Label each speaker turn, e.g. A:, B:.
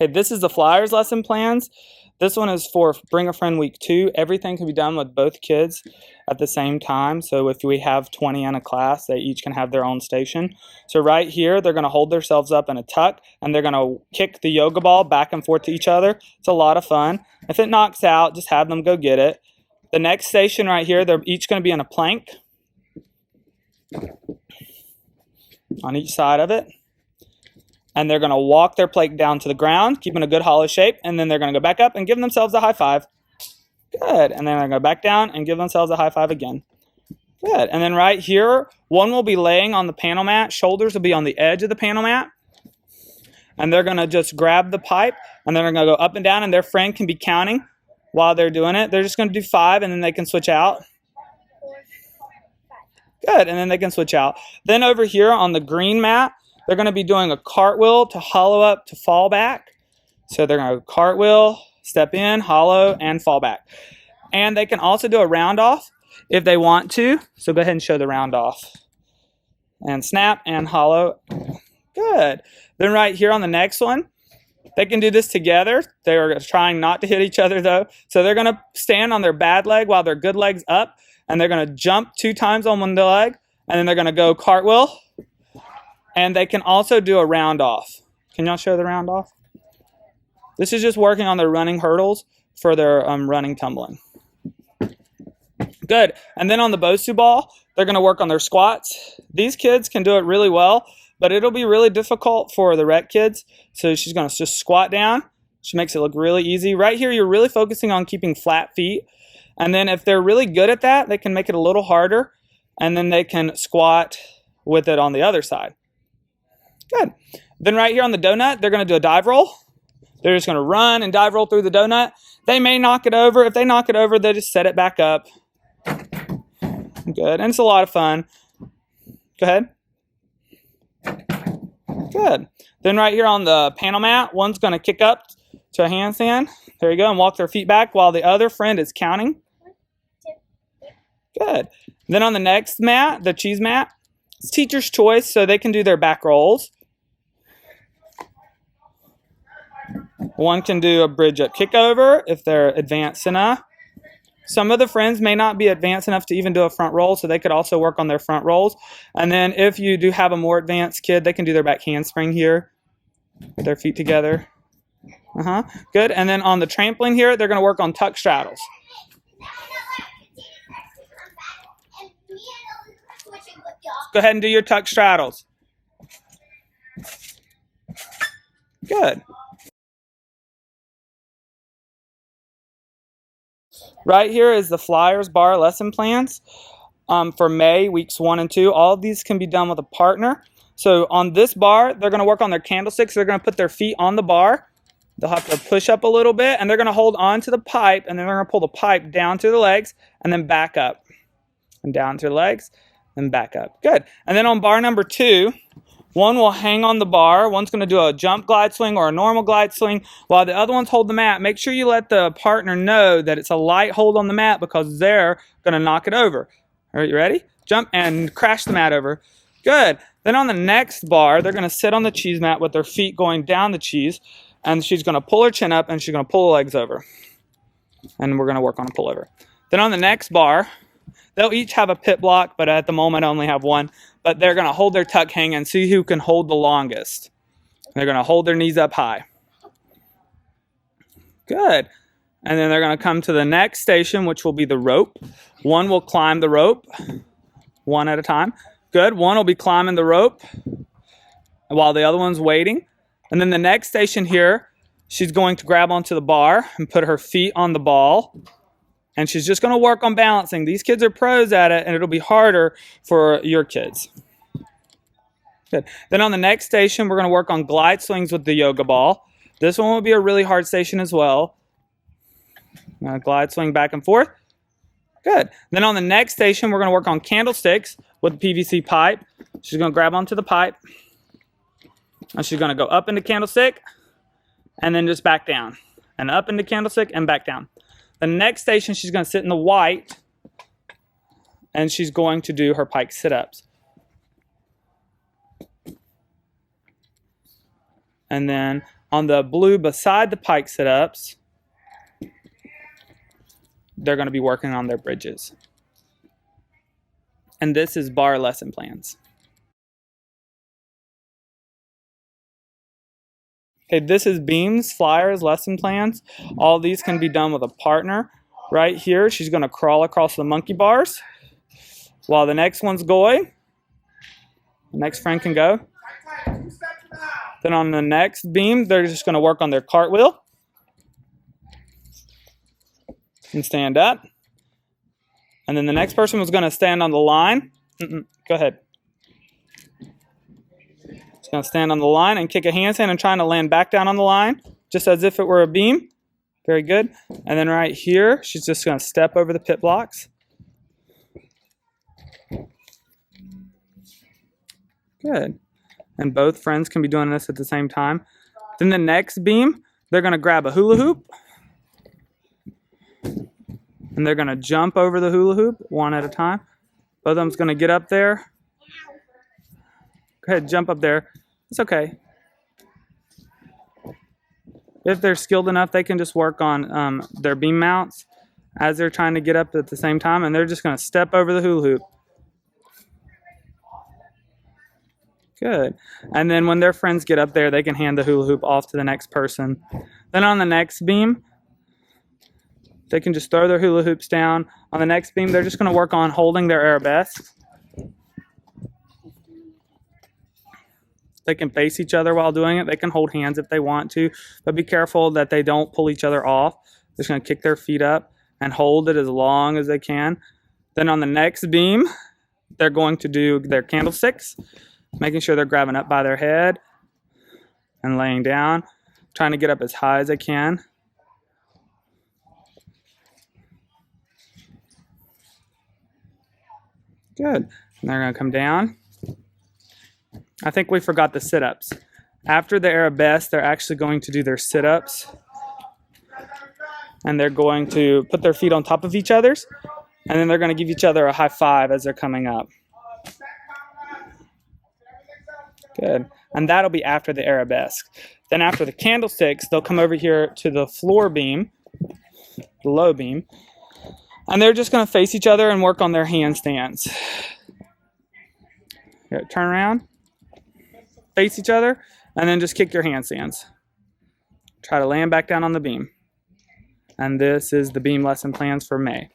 A: Okay, this is the Flyers lesson plans. This one is for Bring a Friend Week 2. Everything can be done with both kids at the same time. So if we have 20 in a class, they each can have their own station. So right here, they're going to hold themselves up in a tuck, and they're going to kick the yoga ball back and forth to each other. It's a lot of fun. If it knocks out, just have them go get it. The next station right here, they're each going to be in a plank on each side of it. And they're going to walk their plate down to the ground, keeping a good hollow shape, and then they're going to go back up and give themselves a high five. Good. And then they're going to go back down and give themselves a high five again. Good. And then right here, one will be laying on the panel mat. Shoulders will be on the edge of the panel mat. And they're going to just grab the pipe, and then they're going to go up and down, and their friend can be counting while they're doing it. They're just going to do 5, and then they can switch out. Good. And then they can switch out. Then over here on the green mat, they're going to be doing a cartwheel to hollow up to fall back. So they're going to cartwheel, step in, hollow, and fall back. And they can also do a round off if they want to. So go ahead and show the round off. And snap and hollow. Good. Then right here on the next one, they can do this together. They're trying not to hit each other though. So they're going to stand on their bad leg while their good leg's up. And they're going to jump 2 times on one leg. And then they're going to go cartwheel. And they can also do a round off. Can y'all show the round off? This is just working on their running hurdles for their running tumbling. Good. And then on the Bosu ball, they're going to work on their squats. These kids can do it really well, but it'll be really difficult for the rec kids. So she's going to just squat down. She makes it look really easy. Right here, you're really focusing on keeping flat feet. And then if they're really good at that, they can make it a little harder. And then they can squat with it on the other side. Good. Then right here on the donut, they're going to do a dive roll. They're just going to run and dive roll through the donut. They may knock it over. If they knock it over, they just set it back up. Good. And it's a lot of fun. Go ahead. Good. Then right here on the panel mat, one's going to kick up to a handstand. There you go. And walk their feet back while the other friend is counting. Good. Then on the next mat, the cheese mat, it's teacher's choice, so they can do their back rolls. One can do a bridge up kickover if they're advanced enough. Some of the friends may not be advanced enough to even do a front roll, so they could also work on their front rolls. And then if you do have a more advanced kid, they can do their back handspring here with their feet together. Good. And then on the trampoline here, they're going to work on tuck straddles. Go ahead and do your tuck straddles. Good. Right here is the Flyers bar lesson plans for May, weeks 1 and 2. All of these can be done with a partner. So on this bar, they're going to work on their candlesticks. They're going to put their feet on the bar. They'll have to push up a little bit, and they're going to hold on to the pipe, and then they're going to pull the pipe down to the legs, and then back up. And down to the legs, and back up. Good. And then on bar number 2, one will hang on the bar. One's going to do a jump glide swing or a normal glide swing while the other ones hold the mat. Make sure you let the partner know that it's a light hold on the mat because they're going to knock it over. All right, you ready? Jump and crash the mat over. Good. Then on the next bar, they're going to sit on the cheese mat with their feet going down the cheese. And she's going to pull her chin up and she's going to pull the legs over. And we're going to work on a pullover. Then on the next bar, they'll each have a pit block, but at the moment I only have one. But they're going to hold their tuck hang and see who can hold the longest. They're going to hold their knees up high. Good. And then they're going to come to the next station, which will be the rope. One will climb the rope, one at a time. Good. One will be climbing the rope while the other one's waiting. And then the next station here, she's going to grab onto the bar and put her feet on the ball. And she's just going to work on balancing. These kids are pros at it, and it'll be harder for your kids. Good. Then on the next station, we're going to work on glide swings with the yoga ball. This one will be a really hard station as well. Glide swing back and forth. Good. Then on the next station, we're going to work on candlesticks with the PVC pipe. She's going to grab onto the pipe. And she's going to go up into candlestick and then just back down. And up into candlestick and back down. The next station, she's going to sit in the white, and she's going to do her pike sit-ups. And then On the blue beside the pike sit-ups, they're going to be working on their bridges. And this is bar lesson plans. Okay, this is beams, flyers, lesson plans. All these can be done with a partner. Right here, she's going to crawl across the monkey bars while the next one's going. The next friend can go. Then on the next beam, they're just going to work on their cartwheel and stand up. And then the next person was going to stand on the line. Go ahead. She's going to stand on the line and kick a handstand and trying to land back down on the line, just as if it were a beam. Very good. And then right here, she's just going to step over the pit blocks. Good. And both friends can be doing this at the same time. Then the next beam, they're going to grab a hula hoop. And they're going to jump over the hula hoop one at a time. Both of them's going to get up there. Go ahead, jump up there. It's okay. If they're skilled enough, they can just work on their beam mounts as they're trying to get up at the same time. And they're just going to step over the hula hoop. Good. And then when their friends get up there, they can hand the hula hoop off to the next person. Then on the next beam, they can just throw their hula hoops down. On the next beam, they're just going to work on holding their arabesques. They can face each other while doing it. They can hold hands if they want to, but be careful that they don't pull each other off. They're just going to kick their feet up and hold it as long as they can. Then on the next beam, they're going to do their candlesticks, making sure they're grabbing up by their head and laying down, trying to get up as high as they can. Good. And they're going to come down. I think we forgot the sit-ups. After the arabesque, they're actually going to do their sit-ups. And they're going to put their feet on top of each other's. And then they're going to give each other a high five as they're coming up. Good. And that'll be after the arabesque. Then after the candlesticks, they'll come over here to the floor beam, the low beam. And they're just going to face each other and work on their handstands. Here, turn around. Face each other. And then just kick your handstands. Try to land back down on the beam. And this is the beam lesson plans for May.